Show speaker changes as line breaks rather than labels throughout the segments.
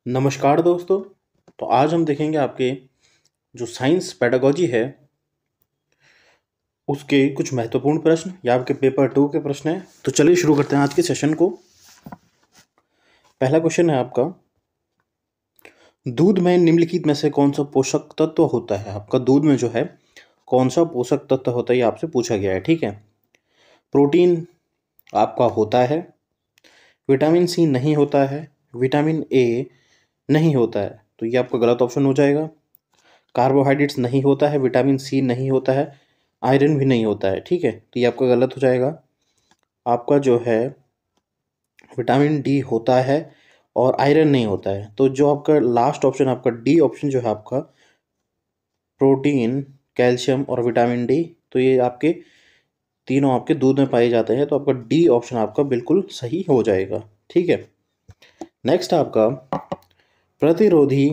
नमस्कार दोस्तों। तो आज हम देखेंगे आपके जो साइंस पेडागोजी है उसके कुछ महत्वपूर्ण प्रश्न या आपके पेपर 2 के प्रश्न हैं। तो चलिए शुरू करते हैं आज के सेशन को। पहला क्वेश्चन है आपका, दूध में निम्नलिखित में से कौन सा पोषक तत्व होता है। आपका दूध में जो है कौन सा पोषक तत्व होता है ये आपसे पूछा गया है। ठीक है, प्रोटीन आपका होता है, विटामिन सी नहीं होता है, विटामिन ए नहीं होता है, तो ये आपका गलत ऑप्शन हो जाएगा। कार्बोहाइड्रेट्स नहीं होता है, विटामिन सी नहीं होता है, आयरन भी नहीं होता है। ठीक है, तो ये आपका गलत हो जाएगा। आपका जो है विटामिन डी होता है और आयरन नहीं होता है। तो जो आपका लास्ट ऑप्शन आपका डी ऑप्शन जो है आपका प्रोटीन, कैल्शियम और विटामिन डी, तो ये आपके तीनों आपके दूध में पाए जाते हैं। तो आपका डी ऑप्शन आपका बिल्कुल सही हो जाएगा। ठीक है, नेक्स्ट आपका प्रतिरोधी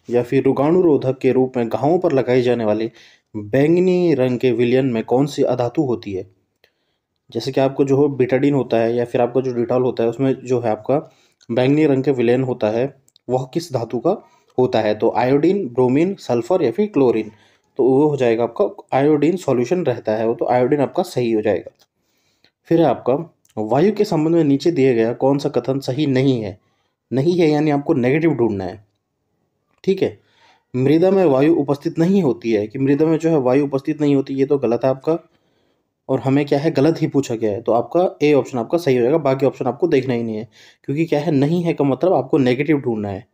या फिर रोगाणुरोधक के रूप में घावों पर लगाई जाने वाली बैंगनी रंग के विलयन में कौन सी अधातु होती है। जैसे कि आपको जो बीटाडीन होता है या फिर आपका जो डिटॉल होता है उसमें जो है आपका बैंगनी रंग के विलयन होता है वह किस धातु का होता है। तो आयोडीन, ब्रोमीन, सल्फर या फिर क्लोरीन, तो वो हो जाएगा आपका आयोडीन सॉल्यूशन रहता है वो, तो आयोडीन आपका सही हो जाएगा। फिर है आपका वायु के संबंध में नीचे दिए गया कौन सा कथन सही नहीं है। नहीं है यानी आपको नेगेटिव ढूंढना है। ठीक है, मृदा में वायु उपस्थित नहीं होती है, कि मृदा में जो है वायु उपस्थित नहीं होती, ये तो गलत है आपका। और हमें क्या है, गलत ही पूछा गया है, तो आपका ए ऑप्शन आपका सही हो जाएगा। बाकी ऑप्शन आपको देखना ही नहीं है, क्योंकि क्या है नहीं है का मतलब आपको नेगेटिव ढूंढना है।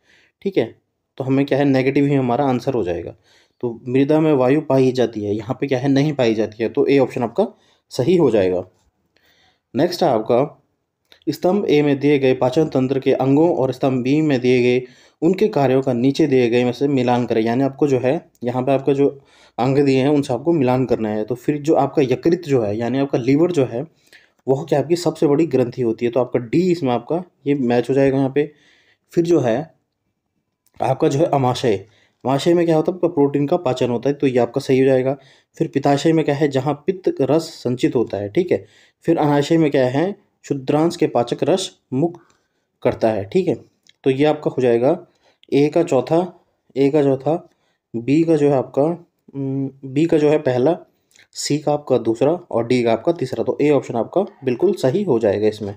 ठीक है, तो हमें क्या है नेगेटिव ही हमारा आंसर हो जाएगा। तो मृदा में वायु पाई जाती है, यहाँ पे क्या है नहीं पाई जाती है, तो ए ऑप्शन आपका सही हो जाएगा। नेक्स्ट है आपका, स्तंभ ए में दिए गए पाचन तंत्र के अंगों और स्तंभ बी में दिए गए उनके कार्यों का नीचे दिए गए में से मिलान करें। यानी आपको जो है यहाँ पे आपका जो अंग दिए हैं उनसे आपको मिलान करना है। तो फिर जो आपका यकृत जो है यानी आपका लीवर जो है वह क्या आपकी सबसे बड़ी ग्रंथि होती है, तो आपका डी इसमें आपका ये मैच हो जाएगा यहाँ पे। फिर जो है आपका जो है अमाशय, अमाशय में क्या होता है आपका प्रोटीन का पाचन होता है, तो ये आपका सही हो जाएगा। फिर पित्ताशय में क्या है जहाँ पित्त रस संचित होता है। ठीक है, फिर अनाशय में क्या है क्षुद्रांश के पाचक रस मुक्त करता है। ठीक है, तो ये आपका हो जाएगा ए का चौथा, ए का चौथा, बी का जो है आपका बी का जो है पहला, सी का आपका दूसरा और डी का आपका तीसरा। तो ए ऑप्शन आपका बिल्कुल सही हो जाएगा इसमें।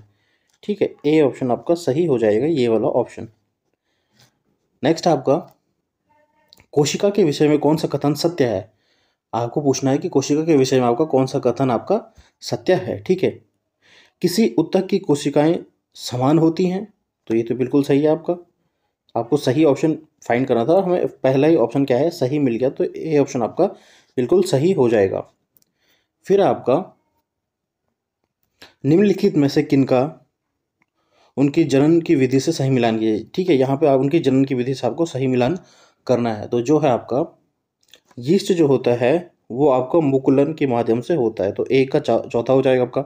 ठीक है, ए ऑप्शन आपका सही हो जाएगा, ये वाला ऑप्शन। नेक्स्ट आपका कोशिका के विषय में कौन सा कथन सत्य है। आपको पूछना है कि कोशिका के विषय में आपका कौन सा कथन आपका सत्य है। ठीक है, किसी ऊतक की कोशिकाएं समान होती हैं, तो ये तो बिल्कुल सही है आपका। आपको सही ऑप्शन फाइंड करना था और हमें पहला ही ऑप्शन क्या है सही मिल गया, तो ए ऑप्शन आपका बिल्कुल सही हो जाएगा। फिर आपका निम्नलिखित में से किनका उनकी जनन की विधि से सही मिलान कीजिए। ठीक है, यहाँ पे आप उनकी जनन की विधि से आपको सही मिलान करना है। तो जो है आपका यीस्ट जो होता है वो आपका मुकुलन के माध्यम से होता है, तो एक का चौथा हो जाएगा आपका।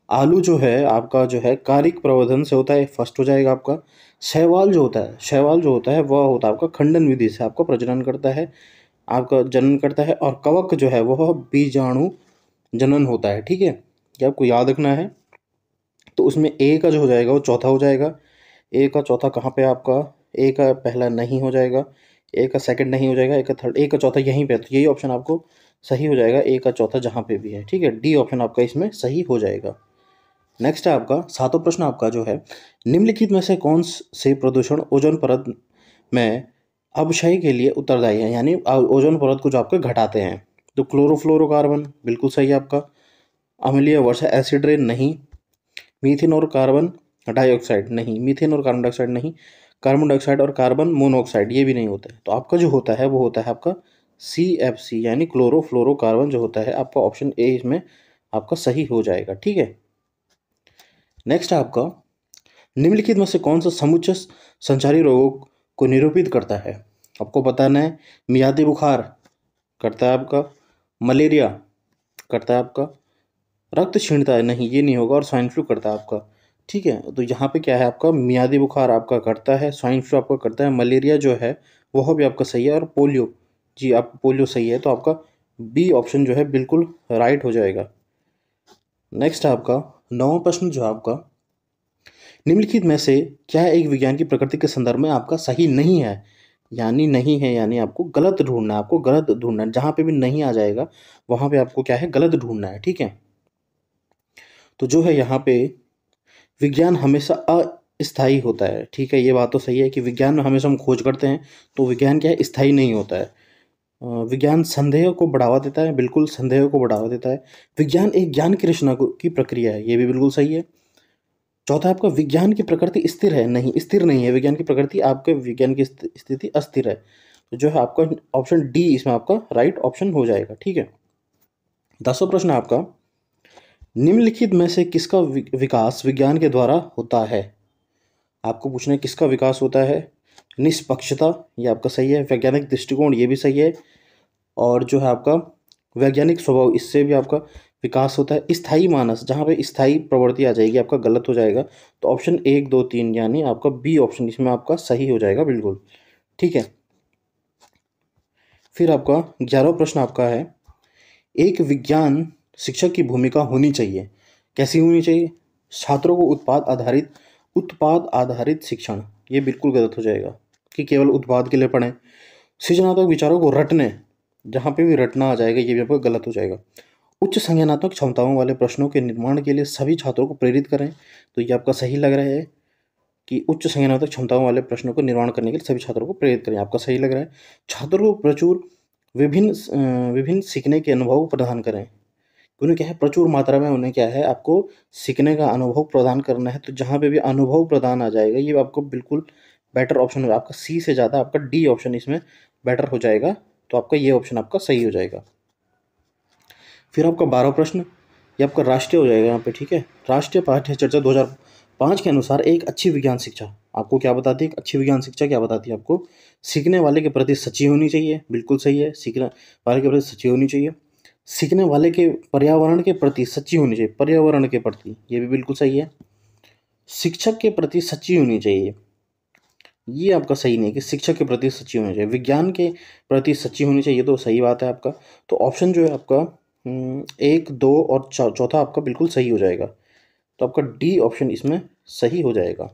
आलू जो है आपका जो है कारिक प्रवर्धन से होता है, फर्स्ट हो जाएगा आपका। शैवाल जो होता है, शैवाल जो होता है वह होता है आपका खंडन विधि से आपका प्रजनन करता है, आपका जनन करता है। और कवक जो है वह बीजाणु जनन होता है। ठीक है, ये आपको याद रखना है। तो उसमें ए का जो हो जाएगा वो चौथा हो जाएगा। ए का चौथा कहाँ पे आपका, ए का पहला नहीं हो जाएगा, ए का सेकंड नहीं हो जाएगा, ए का थर्ड, ए का चौथा यहीं पे है, तो यही ऑप्शन आपको सही हो जाएगा, ए का चौथा जहाँ पे भी है। ठीक है, डी ऑप्शन आपका इसमें सही हो जाएगा। नेक्स्ट है आपका सातों प्रश्न आपका जो है, निम्नलिखित में से कौन से प्रदूषण ओजोन परत में अवक्षय के लिए उत्तरदायी है, यानी ओजोन परत को जो आपके घटाते हैं। तो क्लोरोफ्लोरोकार्बन बिल्कुल सही है आपका, अम्लीय वर्षा एसिड रेन नहीं, मीथेन और कार्बन डाइऑक्साइड नहीं, मीथेन और कार्बन डाइऑक्साइड नहीं, कार्बन डाइऑक्साइड और कार्बन मोनोऑक्साइड ये भी नहीं होता है। तो आपका जो होता है वो होता है आपका CFC यानी क्लोरोफ्लोरोकार्बन जो होता है आपका ऑप्शन ए इसमें आपका सही हो जाएगा। ठीक है, नेक्स्ट है आपका निम्नलिखित में से कौन सा समुच्चय संचारी रोगों को निरूपित करता है। आपको बताना है, मियादी बुखार करता है आपका, मलेरिया करता है आपका, रक्त क्षीणता है नहीं ये नहीं होगा, और स्वाइन फ्लू करता है आपका। ठीक है, तो यहाँ पे क्या है आपका मियादी बुखार आपका करता है, स्वाइन फ्लू आपका करता है, मलेरिया जो है वह भी आपका सही है, और पोलियो जी आपका पोलियो सही है, तो आपका बी ऑप्शन जो है बिल्कुल राइट हो जाएगा। नेक्स्ट है आपका नौवां प्रश्न जो है आपका, निम्नलिखित में से क्या एक विज्ञान की प्रकृति के संदर्भ में आपका सही नहीं है? यानी नहीं है, यानी आपको गलत ढूंढना है, आपको गलत ढूंढना है। जहाँ पे भी नहीं आ जाएगा वहाँ पे आपको क्या है, गलत ढूंढना है। ठीक है, तो जो है यहाँ पे विज्ञान हमेशा अस्थायी होता है। ठीक है, ये बात तो सही है कि विज्ञान में हमेशा हम खोज करते हैं, तो विज्ञान क्या है, स्थायी नहीं होता है। विज्ञान संदेह को बढ़ावा देता है, बिल्कुल संदेह को बढ़ावा देता है। विज्ञान एक ज्ञान की रचना की प्रक्रिया है, ये भी बिल्कुल सही है। चौथा आपका विज्ञान की प्रकृति स्थिर है, नहीं स्थिर नहीं है विज्ञान की प्रकृति, आपके विज्ञान की स्थिति अस्थिर है। तो जो है आपका ऑप्शन डी इसमें आपका राइट ऑप्शन हो जाएगा। ठीक है, 10वां प्रश्न आपका, निम्नलिखित में से किसका विकास विज्ञान के द्वारा होता है? आपको पूछना है किसका विकास होता है। निष्पक्षता, ये आपका सही है। वैज्ञानिक दृष्टिकोण, ये भी सही है। और जो है आपका वैज्ञानिक स्वभाव, इससे भी आपका विकास होता है। स्थायी मानस, जहाँ पे स्थायी प्रवृत्ति आ जाएगी आपका गलत हो जाएगा। तो ऑप्शन 1 2 3 यानी आपका बी ऑप्शन इसमें आपका सही हो जाएगा बिल्कुल। ठीक है, फिर आपका 11वां प्रश्न आपका है, एक विज्ञान शिक्षक की भूमिका होनी चाहिए, कैसी होनी चाहिए? छात्रों को उत्पाद आधारित शिक्षण, ये बिल्कुल गलत हो जाएगा कि केवल उत्पाद के लिए पढ़ें। सृजनात्मक विचारों को रटने, जहाँ पे भी रटना आ जाएगा ये भी आपका गलत हो जाएगा। उच्च संज्ञानात्मक क्षमताओं वाले प्रश्नों के निर्माण के लिए सभी छात्रों को प्रेरित करें, तो ये आपका सही लग रहा है कि उच्च संज्ञानात्मक क्षमताओं वाले प्रश्नों को निर्माण करने के लिए सभी छात्रों को प्रेरित करें, आपका सही लग रहा है। छात्रों को प्रचुर विभिन्न सीखने के अनुभव प्रदान करें, उन्हें क्या है, प्रचुर मात्रा में उन्हें क्या है, आपको सीखने का अनुभव प्रदान करना है। तो जहाँ पे भी अनुभव प्रदान आ जाएगा ये आपको बिल्कुल बेटर ऑप्शन होगा, आपका सी से ज़्यादा आपका डी ऑप्शन इसमें बेटर हो जाएगा। तो आपका ये ऑप्शन आपका सही हो जाएगा। फिर आपका 12वां प्रश्न, ये आपका राष्ट्रीय हो जाएगा यहाँ पे। ठीक है, राष्ट्रीय पाठ्य चर्चा 2005 के अनुसार एक अच्छी विज्ञान शिक्षा आपको क्या बताती है? एक अच्छी विज्ञान शिक्षा क्या बताती है आपको? सीखने वाले के प्रति सच्ची होनी चाहिए, बिल्कुल सही है, सीखने वाले के प्रति सच्ची होनी चाहिए। सीखने वाले के पर्यावरण के प्रति सच्ची होनी चाहिए, पर्यावरण के प्रति, ये भी बिल्कुल सही है। शिक्षक के प्रति सच्ची होनी चाहिए, ये आपका सही नहीं कि शिक्षक के प्रति सच्ची होनी चाहिए। विज्ञान के प्रति सच्ची होनी चाहिए, तो सही बात है आपका। तो ऑप्शन जो है आपका 1 2 और चौथा आपका बिल्कुल सही हो जाएगा। तो आपका डी ऑप्शन इसमें सही हो जाएगा।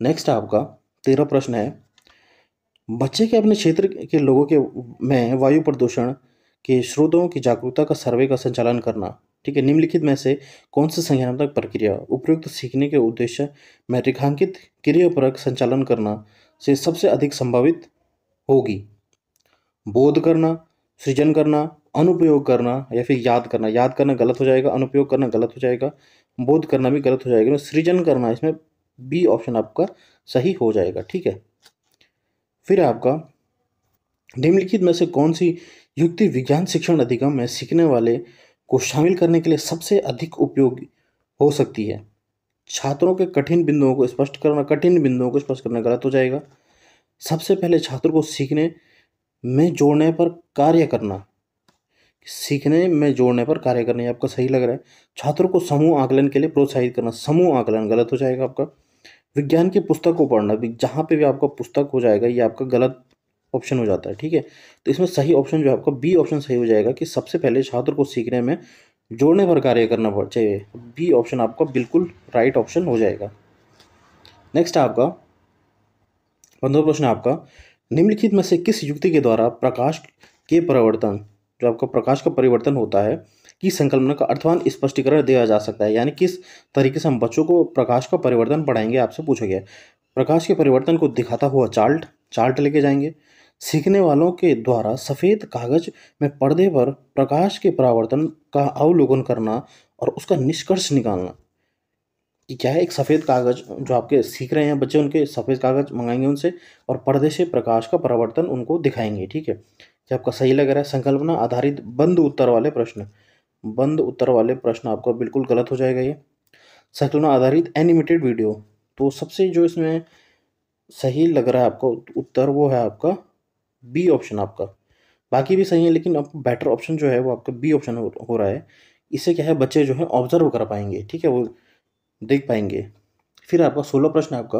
नेक्स्ट आपका 13वां प्रश्न है, बच्चे के अपने क्षेत्र के लोगों के में वायु प्रदूषण के स्रोतों की जागरूकता का सर्वे का संचालन करना। ठीक है, निम्नलिखित में से कौन सी संज्ञानात्मक प्रक्रिया उपयुक्त सीखने के उद्देश्य में रेखांकित क्रियापरक संचालन करना से सबसे अधिक संभावित होगी? बोध करना, सृजन करना, अनुप्रयोग करना या फिर याद करना। याद करना गलत हो जाएगा, अनुप्रयोग करना गलत हो जाएगा, बोध करना भी गलत हो जाएगा, सृजन करना इसमें बी ऑप्शन आपका सही हो जाएगा। ठीक है, फिर आपका निम्नलिखित में से कौन सी युक्ति विज्ञान शिक्षण अधिगम में सीखने वाले को शामिल करने के लिए सबसे अधिक उपयोगी हो सकती है? छात्रों के कठिन बिंदुओं को स्पष्ट करना गलत हो जाएगा। सबसे पहले छात्र को सीखने में जोड़ने पर कार्य करना, ये आपका सही लग रहा है। छात्रों को समूह आकलन के लिए प्रोत्साहित करना, समूह आकलन गलत हो जाएगा आपका। विज्ञान की पुस्तक को पढ़ना, जहाँ पे भी आपका पुस्तक हो जाएगा ये आपका गलत ऑप्शन हो जाता है। ठीक है, तो इसमें सही ऑप्शन जो है आपका बी ऑप्शन सही हो जाएगा कि सबसे पहले छात्र को सीखने में जोड़ने पर कार्य करना चाहिए, बी ऑप्शन आपका बिल्कुल राइट ऑप्शन हो जाएगा। नेक्स्ट आपका 15वां प्रश्न आपका, निम्नलिखित में से किस युक्ति के द्वारा प्रकाश के परिवर्तन, जो आपका प्रकाश का परिवर्तन होता है, की संकल्पना का अर्थवान स्पष्टीकरण दिया जा सकता है? यानी किस तरीके से हम बच्चों को प्रकाश का परिवर्तन पढ़ाएंगे, आपसे पूछा गया है। प्रकाश के परिवर्तन को दिखाता हुआ चार्ट लेके जाएंगे। सीखने वालों के द्वारा सफ़ेद कागज में पर्दे पर प्रकाश के परावर्तन का अवलोकन करना और उसका निष्कर्ष निकालना कि क्या है। एक सफ़ेद कागज, जो आपके सीख रहे हैं बच्चे, उनके सफ़ेद कागज मंगाएंगे उनसे और पर्दे से प्रकाश का परावर्तन उनको दिखाएंगे। ठीक है, क्या आपका सही लग रहा है? संकल्पना आधारित बंद उत्तर वाले प्रश्न आपका बिल्कुल गलत हो जाएगा ये। संकल्पना आधारित एनिमेटेड वीडियो, तो सबसे जो इसमें सही लग रहा है आपको उत्तर वो है आपका बी ऑप्शन आपका। बाकी भी सही है लेकिन अब बेटर ऑप्शन जो है वो आपका बी ऑप्शन हो रहा है। इससे क्या है, बच्चे जो है ऑब्जर्व कर पाएंगे, ठीक है, वो देख पाएंगे। फिर आपका 16 प्रश्न आपका,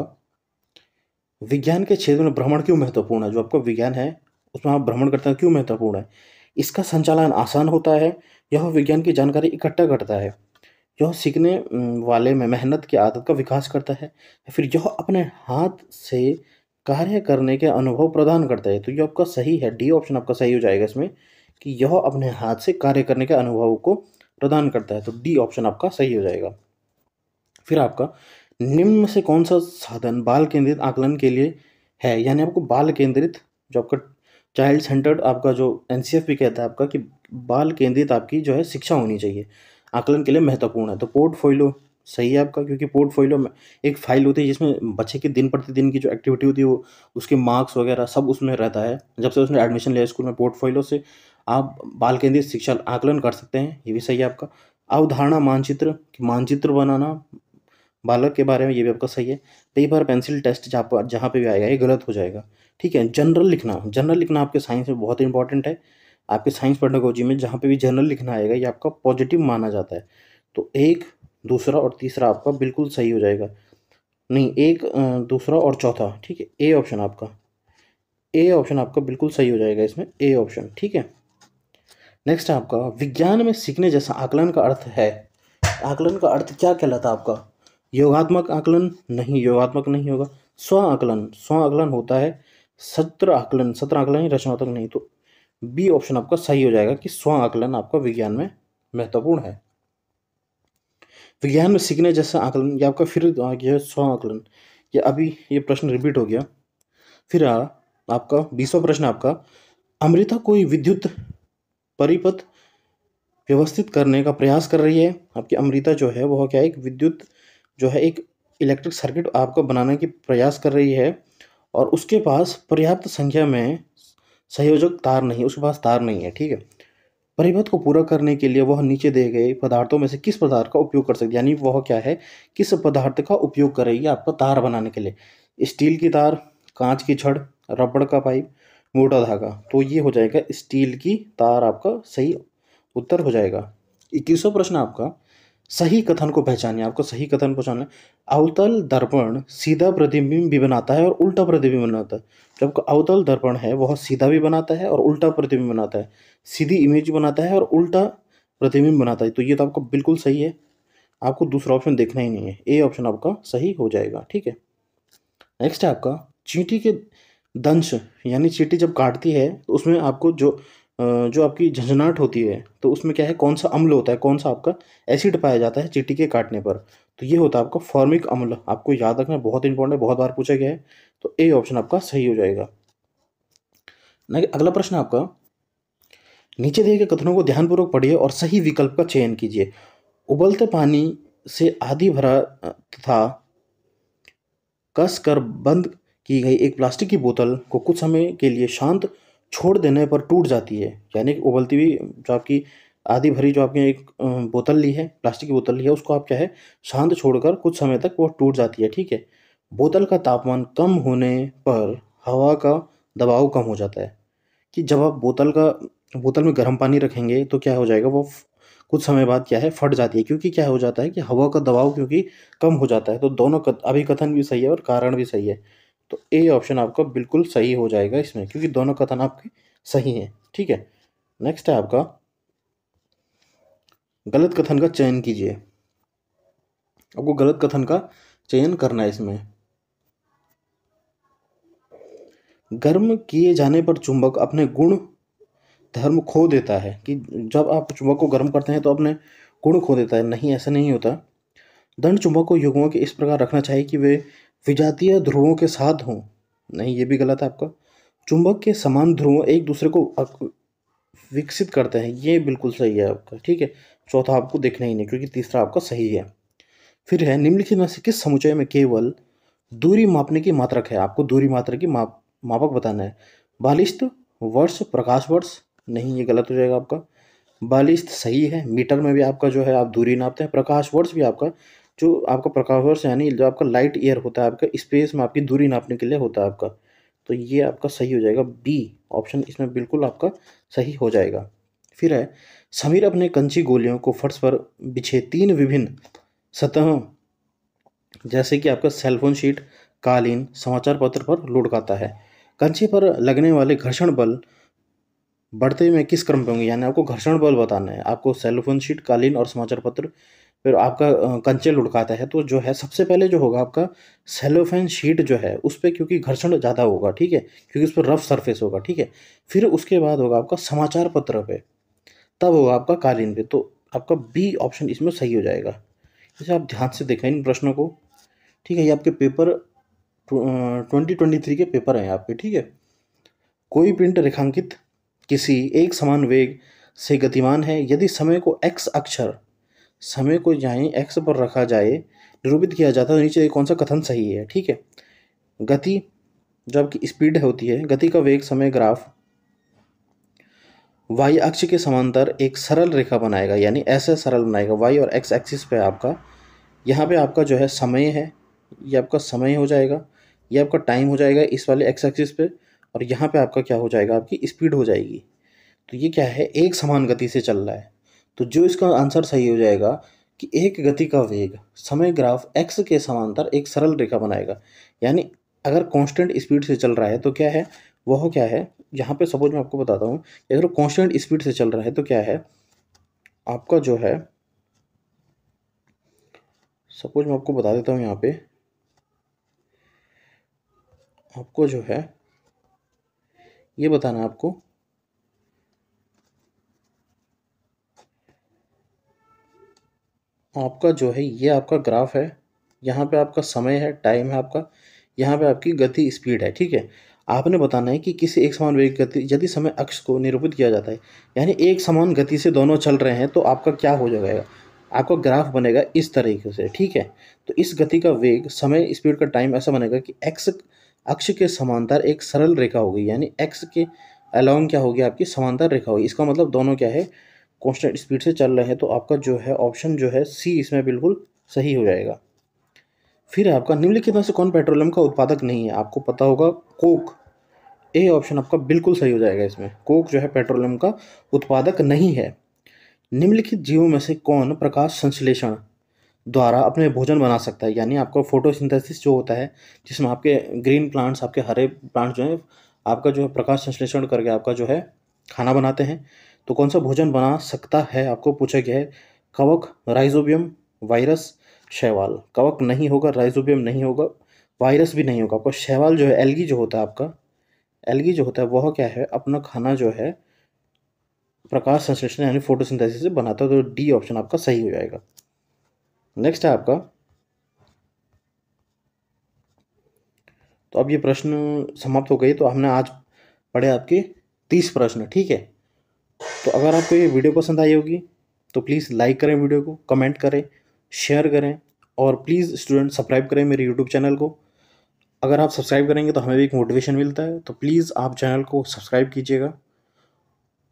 विज्ञान के क्षेत्र में भ्रमण क्यों महत्वपूर्ण है? जो आपका विज्ञान है उसमें आप भ्रमण करते हैं, क्यों महत्वपूर्ण है? इसका संचालन आसान होता है, यह विज्ञान की जानकारी इकट्ठा करता है, यह सीखने वाले में मेहनत की आदत का विकास करता है, या फिर यह अपने हाथ से कार्य करने के अनुभव प्रदान करता है। तो ये आपका सही है, डी ऑप्शन आपका सही हो जाएगा इसमें, कि यह अपने हाथ से कार्य करने के अनुभव को प्रदान करता है। तो डी ऑप्शन आपका सही हो जाएगा। फिर आपका निम्न में से कौन सा साधन बाल केंद्रित आकलन के लिए है, यानी आपको बाल केंद्रित, जो आपका चाइल्ड सेंटर्ड आपका जो एनसीएफ भी कहता है आपका कि बाल केंद्रित आपकी जो है शिक्षा होनी चाहिए, आकलन के लिए महत्वपूर्ण है। तो पोर्टफोलियो सही है आपका, क्योंकि पोर्टफोलियो में एक फाइल होती है जिसमें बच्चे की दिन प्रतिदिन की जो एक्टिविटी होती है वो उसके मार्क्स वगैरह सब उसमें रहता है। जब से उसने एडमिशन लिया स्कूल में, पोर्टफोलियो से आप बाल केंद्रित शिक्षा आकलन कर सकते हैं, ये भी सही है आपका। अवधारणा मानचित्र, मानचित्र बनाना बालक के बारे में, ये भी आपका सही है। पेपर पेंसिल टेस्ट जहाँ पे भी आएगा ये गलत हो जाएगा। ठीक है। जनरल लिखना, जनरल लिखना आपके साइंस में बहुत इंपॉर्टेंट है। आपके साइंस पेडागोजी में जहाँ पे भी जनरल लिखना आएगा ये आपका पॉजिटिव माना जाता है। तो एक, दूसरा और तीसरा आपका बिल्कुल सही हो जाएगा। नहीं, एक, दूसरा और चौथा, ठीक है, ए ऑप्शन आपका, ए ऑप्शन आपका बिल्कुल सही हो जाएगा इसमें, ए ऑप्शन। ठीक है। नेक्स्ट है आपका विज्ञान में सीखने जैसा आकलन का अर्थ है। आकलन का अर्थ क्या कहलाता है आपका? योगात्मक आकलन नहीं, योगात्मक नहीं होगा। स्व आकलन, स्व आकलन होता है। सत्र आकलन, सत्र आकलन ही, रचनात्मक नहीं। तो बी ऑप्शन आपका सही हो जाएगा कि स्व आकलन आपका विज्ञान में महत्वपूर्ण है। विज्ञान में सीखने जैसा आकलन, ये आपका फिर आ गया स्व आकलन। ये अभी ये प्रश्न रिपीट हो गया। फिर आपका 20वां प्रश्न आपका, अमृता कोई विद्युत परिपथ व्यवस्थित करने का प्रयास कर रही है। आपकी अमृता जो है वह क्या है, एक विद्युत जो है एक इलेक्ट्रिक सर्किट आपको बनाने की प्रयास कर रही है, और उसके पास पर्याप्त संख्या में संयोजक तार नहीं, उसके पास तार नहीं है। ठीक है। परिपथ को पूरा करने के लिए वह नीचे दिए गए पदार्थों में से किस पदार्थ का उपयोग कर सकती है, यानी वह क्या है, किस पदार्थ का उपयोग करेगी आपका तार बनाने के लिए। स्टील की तार, कांच की छड़, रबड़ का पाइप, मोटा धागा। तो ये हो जाएगा स्टील की तार आपका सही उत्तर हो जाएगा। 21वां प्रश्न आपका, सही कथन को पहचानिए। आपको सही कथन पहचानना है। अवतल दर्पण सीधा प्रतिबिंब भी बनाता है और उल्टा प्रतिबिंब बनाता है। जब अवतल दर्पण है वह सीधा भी बनाता है और उल्टा प्रतिबिंब बनाता है। सीधी इमेज बनाता है और उल्टा प्रतिबिंब बनाता है। तो ये तो आपका बिल्कुल सही है, आपको दूसरा ऑप्शन देखना ही नहीं है, ए ऑप्शन आपका सही हो जाएगा। ठीक है। नेक्स्ट है आपका, चींटी के दंश, यानी चींटी जब काटती है तो उसमें आपको जो आपकी झंझनाहट होती है, तो उसमें क्या है, कौन सा अम्ल होता है, कौन सा आपका एसिड पाया जाता है चींटी के काटने पर। तो ये होता है आपका फॉर्मिक अम्ल। आपको याद रखना, बहुत इंपॉर्टेंट है, बहुत बार पूछा गया है। तो ए ऑप्शन आपका सही हो जाएगा। अगला प्रश्न आपका, नीचे दिए गए कथनों को ध्यानपूर्वक पढ़िए और सही विकल्प का चयन कीजिए। उबलते पानी से आधी भरा तथा कस कर बंद की गई एक प्लास्टिक की बोतल को कुछ समय के लिए शांत छोड़ देने पर टूट जाती है। यानी कि उबलती हुई जो आपकी आधी भरी जो आपने एक बोतल ली है, प्लास्टिक की बोतल ली है, उसको आप क्या है, शांत छोड़कर कुछ समय तक वो टूट जाती है। ठीक है। बोतल का तापमान कम होने पर हवा का दबाव कम हो जाता है। कि जब आप बोतल में गर्म पानी रखेंगे तो क्या हो जाएगा, वो कुछ समय बाद क्या है, फट जाती है, क्योंकि क्या हो जाता है कि हवा का दबाव क्योंकि कम हो जाता है। तो दोनों अभिकथन भी सही है और कारण भी सही है। तो ए ऑप्शन आपका बिल्कुल सही हो जाएगा इसमें, क्योंकि दोनों कथन आपके सही हैं। ठीक है। नेक्स्ट है आपका, गलत कथन का चयन कीजिए। आपको गलत कथन का चयन करना है इसमें। गर्म किए जाने पर चुंबक अपने गुण धर्म खो देता है। कि जब आप चुंबक को गर्म करते हैं तो अपने गुण खो देता है। नहीं, ऐसा नहीं होता। दंड चुंबक को युग्मों के इस प्रकार रखना चाहिए कि वे विजातीय ध्रुवों के साथ हों। नहीं, ये भी गलत है आपका। चुंबक के समान ध्रुव एक दूसरे को विकसित करते हैं, ये बिल्कुल सही है आपका। ठीक है। चौथा आपको देखना ही नहीं, क्योंकि तीसरा आपका सही है। फिर है, निम्नलिखित में से किस समुच्चय में केवल दूरी मापने की मात्रक है। आपको दूरी मात्रक की मापक बताना है। बालिश्त, वर्ष, प्रकाश वर्ष। नहीं, ये गलत हो जाएगा आपका। बालिश्त सही है, मीटर में भी आपका जो है आप दूरी नापते हैं। प्रकाश वर्ष भी आपका, जो आपका प्रकाश वर्ष यानी जो आपका लाइट ईयर होता है आपका, स्पेस में आपकी दूरी नापने के लिए होता है आपका। तो ये आपका सही हो जाएगा, बी ऑप्शन इसमें बिल्कुल आपका सही हो जाएगा। फिर है, समीर अपने कंची गोलियों को फर्श पर बिछे 3 विभिन्न सतहों जैसे कि आपका सेलफोन शीट, कालीन, समाचार पत्र पर लुढ़काता है। कंची पर लगने वाले घर्षण बल बढ़ते में किस क्रम पे होंगे, यानी आपको घर्षण बल बताना है, आपको सेलोफोन शीट, कालीन और समाचार पत्र, फिर आपका कंचे लुढ़काता है, तो जो है सबसे पहले जो होगा आपका सेलोफेन शीट जो है उस पर, क्योंकि घर्षण ज़्यादा होगा, ठीक है, क्योंकि उस पर रफ सरफेस होगा, ठीक है। फिर उसके बाद होगा आपका समाचार पत्र पे, तब होगा आपका कालीन पे। तो आपका बी ऑप्शन इसमें सही हो जाएगा। जैसे आप ध्यान से देखें इन प्रश्नों को, ठीक है। ये आपके पेपर 2023 के पेपर हैं आपके, ठीक है। कोई पिंड रेखांकित किसी एक समान वेग से गतिमान है यदि समय को एक्स अक्षर, समय को यहाँ एक्स पर रखा जाए, निरूपित किया जाता है, तो नीचे कौन सा कथन सही है, ठीक है। गति जो आपकी स्पीड होती है, गति का वेग समय ग्राफ वाई अक्ष के समांतर एक सरल रेखा बनाएगा, यानी ऐसे सरल बनाएगा। वाई और एक्स एक्सिस पे आपका, यहाँ पे आपका जो है समय है, ये आपका समय हो जाएगा, ये आपका टाइम हो जाएगा इस वाले एक्स एक्सिस पे, और यहाँ पे आपका क्या हो जाएगा, आपकी स्पीड हो जाएगी। तो ये क्या है, एक समान गति से चल रहा है। तो जो इसका आंसर सही हो जाएगा कि एक गति का वेग समय ग्राफ एक्स के समांतर एक सरल रेखा बनाएगा, यानी अगर कांस्टेंट स्पीड से चल रहा है तो क्या है, वह क्या है, यहाँ पे सपोज मैं आपको बताता हूँ, अगर कांस्टेंट स्पीड से चल रहा है तो क्या है आपका जो है, सपोज मैं आपको बता देता हूँ, यहाँ पे आपको जो है ये बताना है आपको, आपका जो है ये आपका ग्राफ है, यहाँ पे आपका समय है, टाइम है आपका, यहाँ पे आपकी गति स्पीड है, ठीक है। आपने बताना है कि किसी एक समान वेग गति यदि समय अक्ष को निरूपित किया जाता है, यानी एक समान गति से दोनों चल रहे हैं, तो आपका क्या हो जाएगा, आपका ग्राफ बनेगा इस तरीके से, ठीक है। तो इस गति का वेग समय स्पीड का टाइम ऐसा बनेगा कि एक्स अक्ष के समांतर एक सरल रेखा होगी, यानी एक्स के अलोंग क्या होगी, आपकी समांतर रेखा होगी। इसका मतलब दोनों क्या है, कांस्टेंट स्पीड से चल रहे हैं। तो आपका जो है ऑप्शन जो है सी इसमें बिल्कुल सही हो जाएगा। फिर आपका निम्नलिखित में से कौन पेट्रोलियम का उत्पादक नहीं है, आपको पता होगा कोक, ए ऑप्शन आपका बिल्कुल सही हो जाएगा। इसमें कोक जो है पेट्रोलियम का उत्पादक नहीं है। निम्नलिखित जीवों में से कौन प्रकाश संश्लेषण द्वारा अपने भोजन बना सकता है, यानी आपका फोटोसिंथेसिस जो होता है, जिसमें आपके ग्रीन प्लांट्स, आपके हरे प्लांट्स जो है आपका जो है प्रकाश संश्लेषण करके आपका जो है खाना बनाते हैं। तो कौन सा भोजन बना सकता है, आपको पूछा गया है। कवक, राइजोबियम, वायरस, शैवाल। कवक नहीं होगा, राइजोबियम नहीं होगा, वायरस भी नहीं होगा। आपका शैवाल जो है, एल्गी जो होता है आपका, एल्गी जो होता है वह क्या है, अपना खाना जो है प्रकाश संश्लेषण यानी फोटोसिंथेसिस से बनाता है। तो डी ऑप्शन आपका सही हो जाएगा। नेक्स्ट है आपका, तो अब ये प्रश्न समाप्त हो गए। तो हमने आज पढ़े आपके 30 प्रश्न, ठीक है। तो अगर आपको ये वीडियो पसंद आई होगी तो प्लीज़ लाइक करें वीडियो को, कमेंट करें, शेयर करें, और प्लीज़ स्टूडेंट सब्सक्राइब करें मेरे यूट्यूब चैनल को। अगर आप सब्सक्राइब करेंगे तो हमें भी एक मोटिवेशन मिलता है। तो प्लीज़ आप चैनल को सब्सक्राइब कीजिएगा,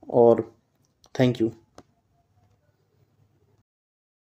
और थैंक यू।